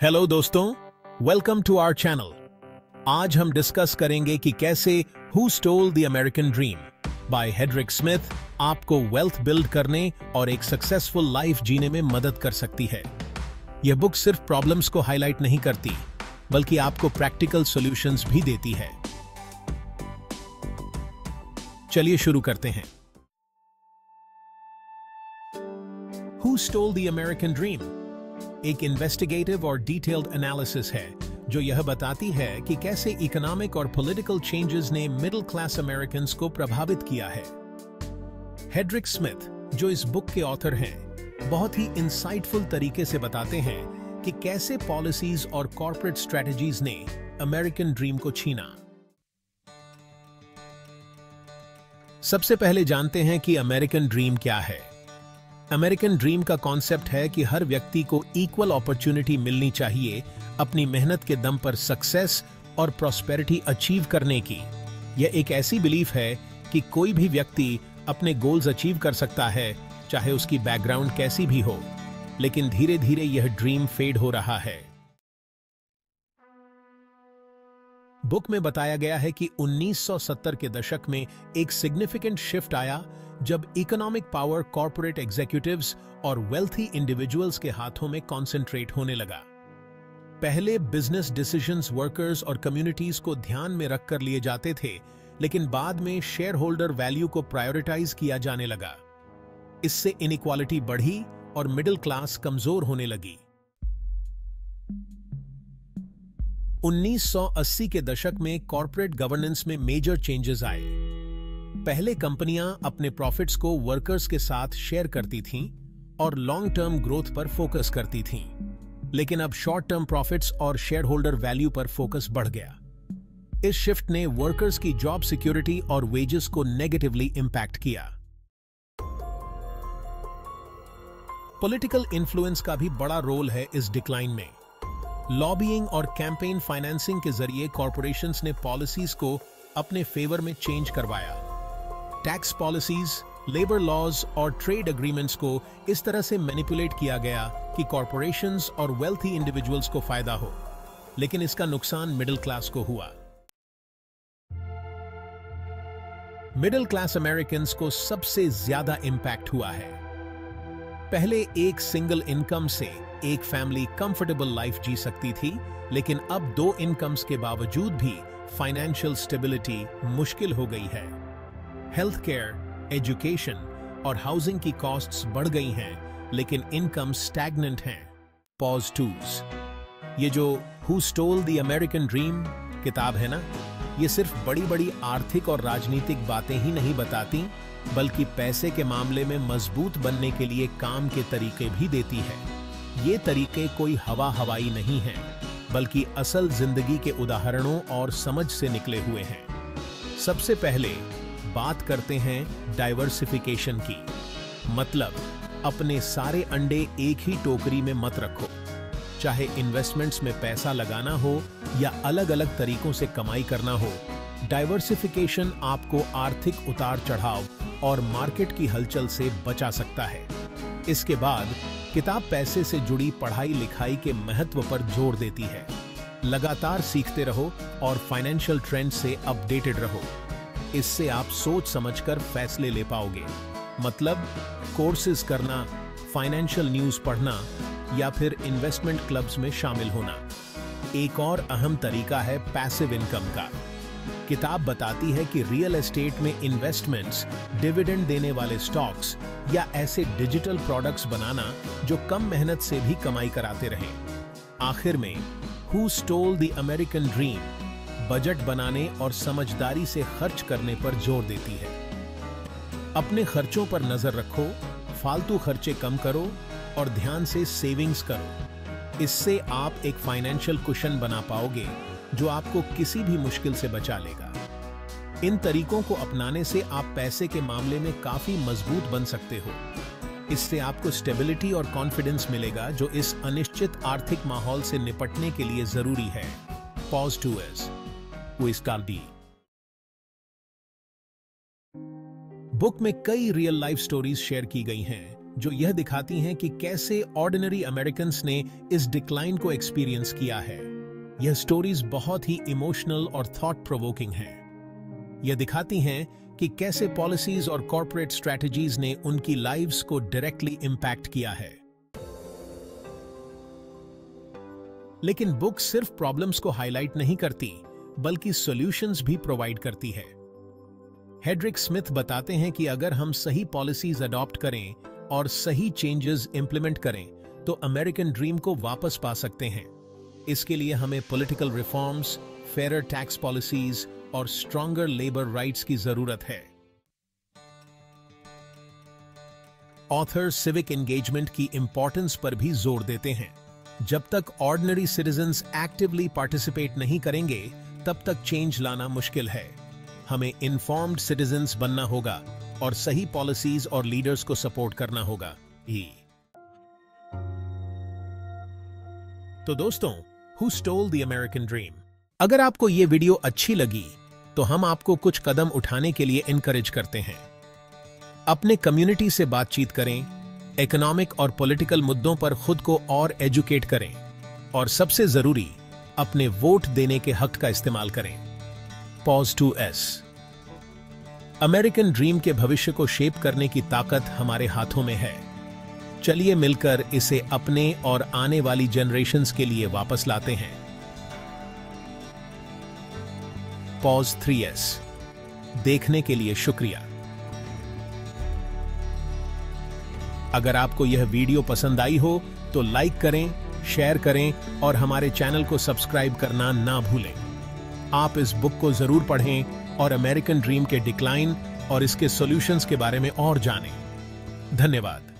Hello दोस्तों, welcome to our channel. आज हम डिस्कस करेंगे कि कैसे who stole the American dream by Hedrick Smith आपको वेल्थ बिल्ड करने और एक सक्सेसफुल लाइफ जीने में मदद कर सकती है। यह बुक सिर्फ प्रॉब्लम्स को हाईलाइट नहीं करती, बल्कि आपको प्रैक्टिकल सॉल्यूशंस भी देती है। चलिए शुरू करते हैं। Who stole the American dream एक इन्वेस्टिगेटिव और डिटेल्ड एनालिसिस है जो यह बताती है कि कैसे इकोनॉमिक और पॉलिटिकल चेंजेस ने मिडिल क्लास अमेरिकन्स को प्रभावित किया है। हेड्रिक स्मिथ, जो इस बुक के ऑथर हैं, बहुत ही इंसाइटफुल तरीके से बताते हैं कि कैसे पॉलिसीज और कॉर्पोरेट स्ट्रेटजीज ने अमेरिकन ड्रीम को छीना। सबसे पहले जानते हैं कि अमेरिकन ड्रीम क्या है। अमेरिकन ड्रीम का कॉन्सेप्ट है कि हर व्यक्ति को इक्वल अपॉर्चुनिटी मिलनी चाहिए अपनी मेहनत के दम पर सक्सेस और प्रॉस्पेरिटी अचीव करने की। यह एक ऐसी बिलीफ है कि कोई भी व्यक्ति अपने गोल्स अचीव कर सकता है, चाहे उसकी बैकग्राउंड कैसी भी हो। लेकिन धीरे धीरे यह ड्रीम फेड हो रहा है। बुक में बताया गया है कि 1970 के दशक में एक सिग्निफिकेंट शिफ्ट आया जब इकोनॉमिक पावर कॉर्पोरेट एग्जीक्यूटिव्स और वेल्थी इंडिविजुअल्स के हाथों में कॉन्सेंट्रेट होने लगा। पहले बिजनेस डिसीजंस वर्कर्स और कम्युनिटीज को ध्यान में रखकर लिए जाते थे, लेकिन बाद में शेयर होल्डर वैल्यू को प्रायोरिटाइज किया जाने लगा। इससे इनइक्वालिटी बढ़ी और मिडिल क्लास कमजोर होने लगी। 1980 के दशक में कॉर्पोरेट गवर्नेंस में मेजर चेंजेस आए। पहले कंपनियां अपने प्रॉफिट्स को वर्कर्स के साथ शेयर करती थीं और लॉन्ग टर्म ग्रोथ पर फोकस करती थीं। लेकिन अब शॉर्ट टर्म प्रॉफिट्स और शेयर होल्डर वैल्यू पर फोकस बढ़ गया। इस शिफ्ट ने वर्कर्स की जॉब सिक्योरिटी और वेजेस को नेगेटिवली इंपैक्ट किया। पॉलिटिकल इन्फ्लुएंस का भी बड़ा रोल है इस डिक्लाइन में। लॉबिंग और कैंपेन फाइनेंसिंग के जरिए कॉर्पोरेशंस ने पॉलिसीज को अपने फेवर में चेंज करवाया। टैक्स पॉलिसीज, लेबर लॉज और ट्रेड एग्रीमेंट्स को इस तरह से मैनिपुलेट किया गया कि कॉर्पोरेशंस और वेल्थी इंडिविजुअल्स को फायदा हो, लेकिन इसका नुकसान मिडिल क्लास को हुआ। मिडिल क्लास अमेरिकन्स को सबसे ज्यादा इंपैक्ट हुआ है। पहले एक सिंगल इनकम से एक फैमिली कंफर्टेबल लाइफ जी सकती थी, लेकिन अब दो इनकम्स के बावजूद भी फाइनेंशियल स्टेबिलिटी मुश्किल हो गई है। हेल्थ केयर, एजुकेशन और हाउसिंग की कॉस्ट्स बढ़ गई हैं, लेकिन इनकम स्टैग्नेंट हैं। Pause twos. ये जो who stole the American dream किताब है ना, ये सिर्फ बड़ी बड़ी आर्थिक और राजनीतिक बातें ही नहीं बताती, बल्कि पैसे के मामले में मजबूत बनने के लिए काम के तरीके भी देती है। ये तरीके कोई हवाई नहीं हैं, बल्कि असल जिंदगी के उदाहरणों और समझ से निकले हुए हैं। सबसे पहले बात करते हैं डाइवर्सिफिकेशन की। मतलब, अपने सारे अंडे एक ही टोकरी में मत रखो। चाहे इन्वेस्टमेंट्स में पैसा लगाना हो या अलग अलग तरीकों से कमाई करना हो, डाइवर्सिफिकेशन आपको आर्थिक उतार चढ़ाव और मार्केट की हलचल से बचा सकता है। इसके बाद किताब पैसे से जुड़ी पढ़ाई लिखाई के महत्व पर जोर देती है। लगातार सीखते रहो और फाइनेंशियल ट्रेंड से अपडेटेड रहो। इससे आप सोच समझकर फैसले ले पाओगे। मतलब, कोर्सेज करना, फाइनेंशियल न्यूज़ पढ़ना या फिर इन्वेस्टमेंट क्लब्स में शामिल होना। एक और अहम तरीका है पैसिव इनकम का। किताब बताती है कि रियल एस्टेट में इन्वेस्टमेंट्स, डिविडेंड देने वाले स्टॉक्स या ऐसे डिजिटल प्रोडक्ट्स बनाना जो कम मेहनत से भी कमाई कराते रहें। आखिर में, who stole the American dream budget बनाने और समझदारी से खर्च करने पर जोर देती है। अपने खर्चों पर नजर रखो, फालतू खर्चे कम करो और ध्यान से सेविंग्स करो। इससे आप एक फाइनेंशियल कुशन बना पाओगे जो आपको किसी भी मुश्किल से बचा लेगा। इन तरीकों को अपनाने से आप पैसे के मामले में काफी मजबूत बन सकते हो। इससे आपको स्टेबिलिटी और कॉन्फिडेंस मिलेगा जो इस अनिश्चित आर्थिक माहौल से निपटने के लिए जरूरी है। Pause to S D. Book में कई रियल लाइफ स्टोरीज शेयर की गई हैं जो यह दिखाती हैं कि कैसे ऑर्डिनरी अमेरिकन्स ने इस डिक्लाइन को एक्सपीरियंस किया है। यह स्टोरीज बहुत ही इमोशनल और थॉट प्रोवोकिंग हैं। यह दिखाती हैं कि कैसे पॉलिसीज और कॉर्पोरेट स्ट्रैटेजीज ने उनकी लाइव्स को डायरेक्टली इंपैक्ट किया है। लेकिन बुक सिर्फ प्रॉब्लम्स को हाईलाइट नहीं करती, बल्कि सॉल्यूशंस भी प्रोवाइड करती है। हेड्रिक स्मिथ बताते हैं कि अगर हम सही पॉलिसीज अडॉप्ट करें और सही चेंजेस इंप्लीमेंट करें, तो अमेरिकन ड्रीम को वापस पा सकते हैं। इसके लिए हमें political reforms, fair tax policies और स्ट्रॉन्गर लेबर राइट्स की जरूरत है। ऑथर सिविक एंगेजमेंट की इंपॉर्टेंस पर भी जोर देते हैं। जब तक ऑर्डिनरी सिटीजन्स एक्टिवली पार्टिसिपेट नहीं करेंगे, तब तक चेंज लाना मुश्किल है। हमें इन्फॉर्म्ड सिटीजन्स बनना होगा और सही पॉलिसीज और लीडर्स को सपोर्ट करना होगा। तो दोस्तों, who stole the American dream? अगर आपको यह वीडियो अच्छी लगी तो हम आपको कुछ कदम उठाने के लिए इनकरेज करते हैं। अपने कम्युनिटी से बातचीत करें, इकोनॉमिक और पॉलिटिकल मुद्दों पर खुद को और एजुकेट करें, और सबसे जरूरी, अपने वोट देने के हक का इस्तेमाल करें। Pause to S. American dream के भविष्य को शेप करने की ताकत हमारे हाथों में है। चलिए मिलकर इसे अपने और आने वाली जनरेशन्स के लिए वापस लाते हैं। Pause 3S। देखने के लिए शुक्रिया। अगर आपको यह वीडियो पसंद आई हो तो लाइक करें, शेयर करें और हमारे चैनल को सब्सक्राइब करना ना भूलें। आप इस बुक को जरूर पढ़ें और अमेरिकन ड्रीम के डिक्लाइन और इसके सॉल्यूशंस के बारे में और जानें। धन्यवाद।